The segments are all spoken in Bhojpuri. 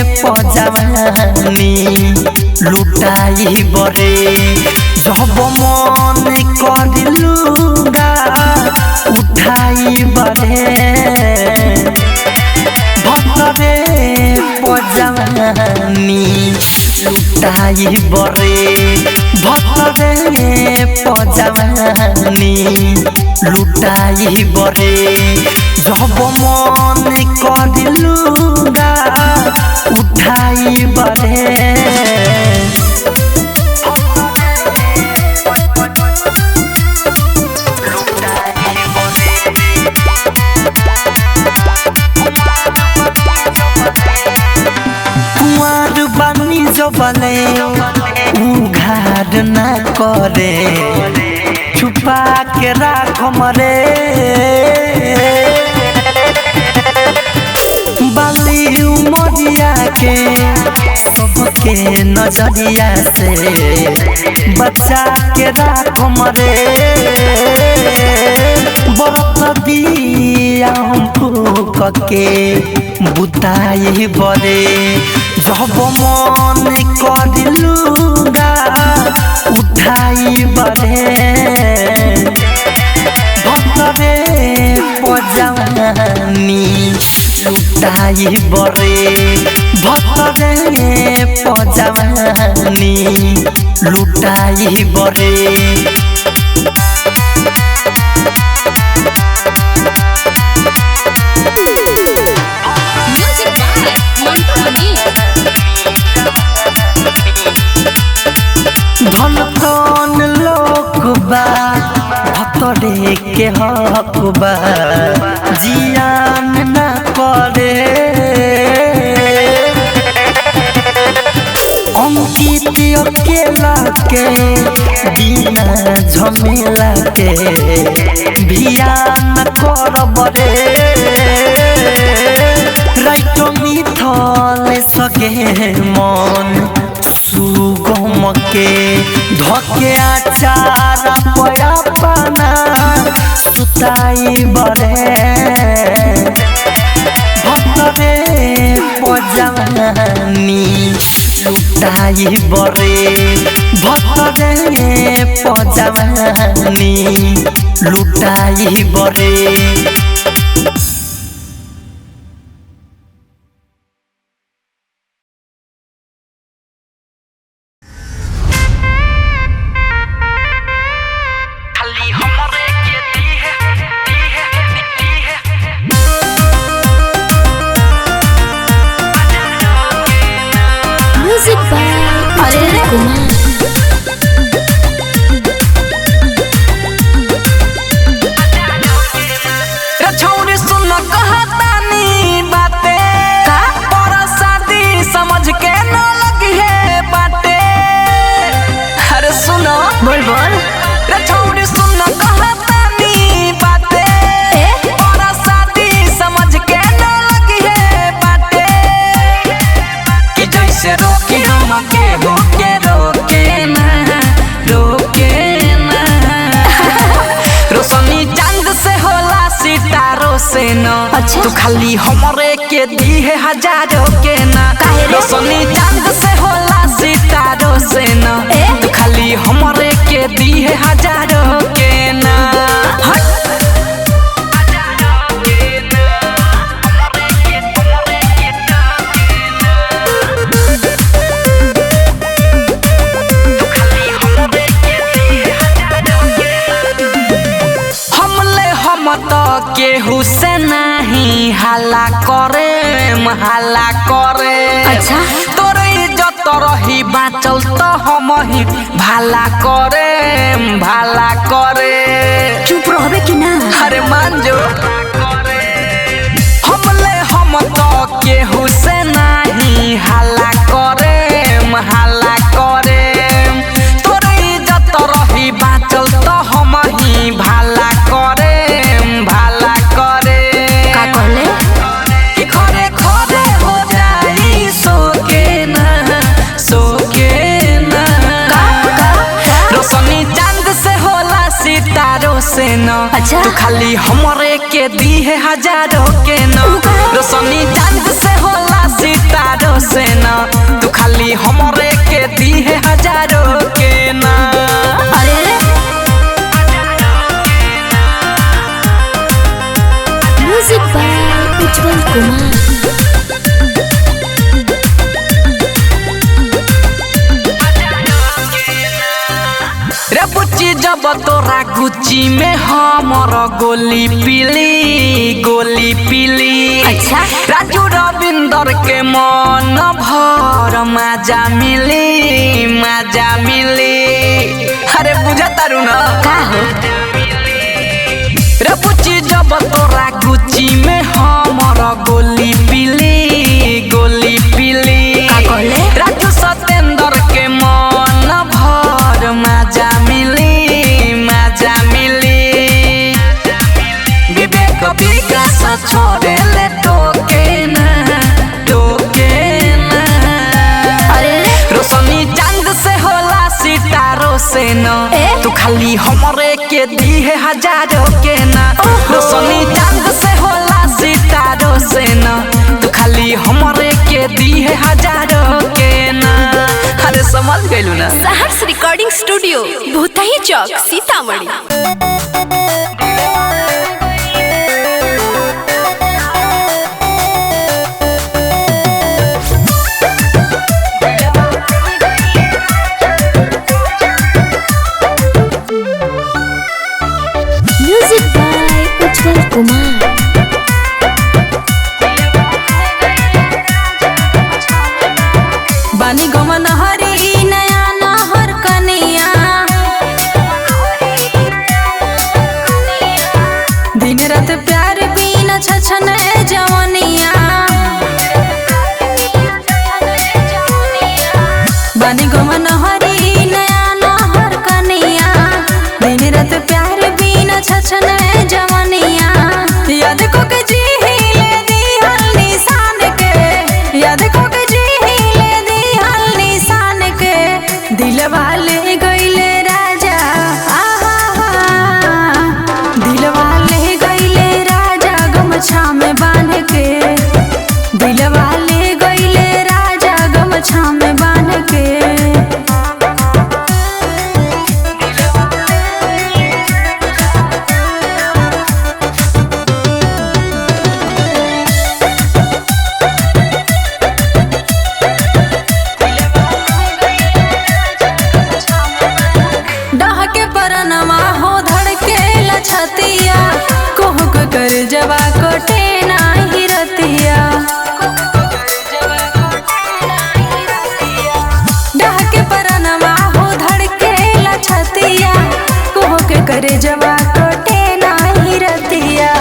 पजवानी लुटाई बरे जब मन करिलुगा उठाई बरे भक्तरे पजवानी लुटाई बरे भक्तरे पजवानी लुटाई बरे जब मन करिलुगा उठाई बरे कुआर बानी जबले उघार ना करे छुपा के राख मरे बाली उमरिया के सबके नजरिया से बचा के राख मरे बरत दिया हम फूक के बुताई बरे जब मन करिलुगा उठाई बरे भक्तरे पजवानी लुटाई बरे भक्तरे पजवानी लुटाई बरे धन तन लोक बा भतरे के हक बा जियान ना करे अंकित अकेला के बिना झमेला के भियान करब रे राइट मिथल सके मन सुगम के धके आचार पया पाना सुताई बरे भक्तरे पजवानी लुटाई बरे भक्तरे पजवानी लुटाई बरे तू खाली हमरे के दी है हजारों के ना रोशनी चांद से होला सितारों से ना तू खाली हमरे के दी है हजारों के ना केहू से नहीं हल्ला करे अच्छा तोरे इज्जत रही बाचल तो हम ही भला करे चुप रहबे कि ना अरे मान जो हम तो केहू से नहीं हल्ला करे तोरे इज्जत रही बाचल तो हम ही भला करे का कहले कि खरे हो जाई सो के ना रोशनी चांद से होला सितारों से न अच्छा तू खाली हमरे के दी है हजारों के न रोशनी चांद से होला सितारों से दी है हजारों के ना। अरे म्यूजिक बाय उज्जवल कुमार। रे बुच्ची जब तोरा गुच्ची में हमर गोली पीली अच्छा राजू रविंदर के मन भर मजा मिली। अरे बुझा तारू न का हो रे बुच्ची जब तोरा गुच्ची में हमर गोली पीली का कहले राजू सतेंद्र के मन भर मजा मिली। विवेक विकास छोड़े ले टोके ना। अरे रोशनी चांद से होला सितारों से न ए? तू खाली हमरे के दी है हजारों के ना। रोशनी चांद से होला सितारों से न तू खाली हमरे के दी है हजारों के ना। अरे समझ गइलू ना। Saharsh recording studio Bhutahi Chowk Sitamarhi. Music by Ujjwal Kumar. बानी गमन हरी नया नहर कनिया दिन रात प्यार बिना छछन जवनिया। बानी गमन हरी नया नहर कनिया दिन रात प्यार बिना छछन जवनिया। याद को के जी ले दी हल निशान के याद को के जी ले दी हल निशान के दिलवा ले गइले राजा दिलवा ले गइले राजा गमछा में बांध के दिलवा ले गइले राजा गमछा में बांध के। डहके परनमा हो धड़के लछतिया कोहक कर जवा कोटे नाही रतिया। डहके परनमा हो धड़के लछतिया कोहक कर जवा कोटे नाही रतिया।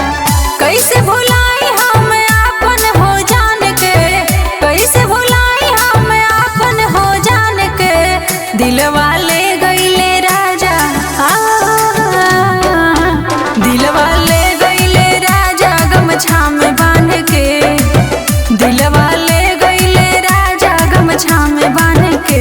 कैसे भुलाई हम आपन हो जान के कैसे भुलाई हम आपन हो जान के दिलवा ले गइले राजा दिलवा ले गइले राजा गमछा में बांध के दिलवा ले गइले राजा गमछा में बांध के।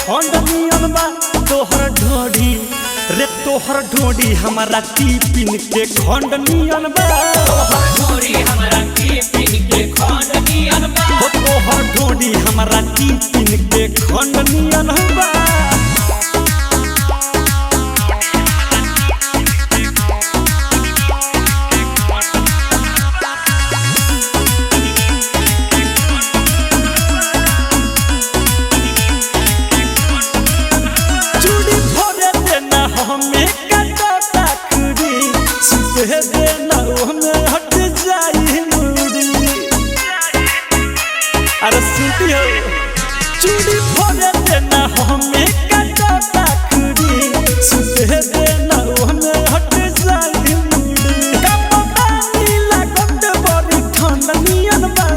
खंडनियन बा तोहर ढोढ़ी रे तोहर ढोढ़ी हमारा टिपिन के खंडनियन बा तोहर ढोरी हमरा टिपिन के खंडनियन बा हो तोहर ढोढ़ी हमारा टिपिन के खंडनियन बा हमें कटोता खुरी सुते देना हमें हट जाई मुड़ी अरे सुनती हो चूड़ी फोड़े देना हमें कटोता खुरी सुते देना हमें हट जाई मुड़ी कपड़ा नीला गंद बड़ी ठंडनियन बा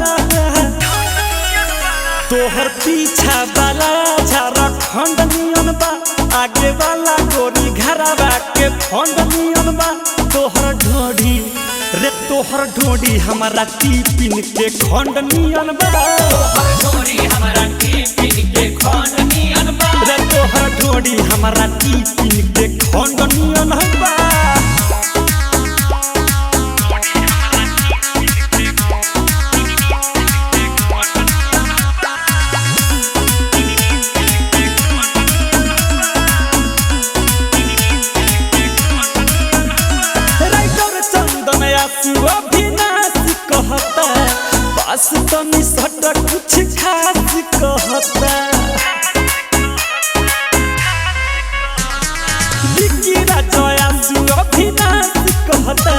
तोहर पीछा वाला झारखंड नियन बा आगे वाला गोरी घरवा के फंडनियन बा तोहर ढोढ़ी रे तोहर ढोढ़ी हमारा टिपिन के खंडनियन बा तोहर ढोरी हमरा टिपिन के खंडनियन बा रे तोहर ढोढ़ी हमारा टिपिन के खंडनियन बा अभिनाश कहता पास तनी सट कुछ खास कहता अभिनाश कहता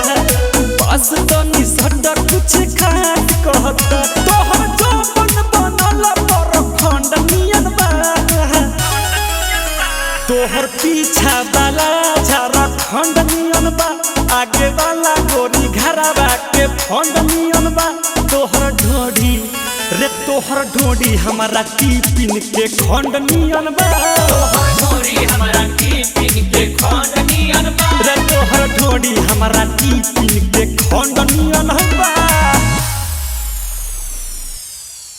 पास तनी सट कुछ खास कहता तोहर जौवन बनल पर खंडनियन बा तोहर पीछा वाला झारखंड नियन बा आगे वाला गोरी घरवा के फंडनियन बा तोहर ढोढ़ी रे तोहर ढोढ़ी हमारा टिपिन के खंडनियन बा तोहर ढोरी हमरा टिपिन के खंडनियन बा रे तोहर ढोढ़ी हमारा टिपिन के खंडनियन बा।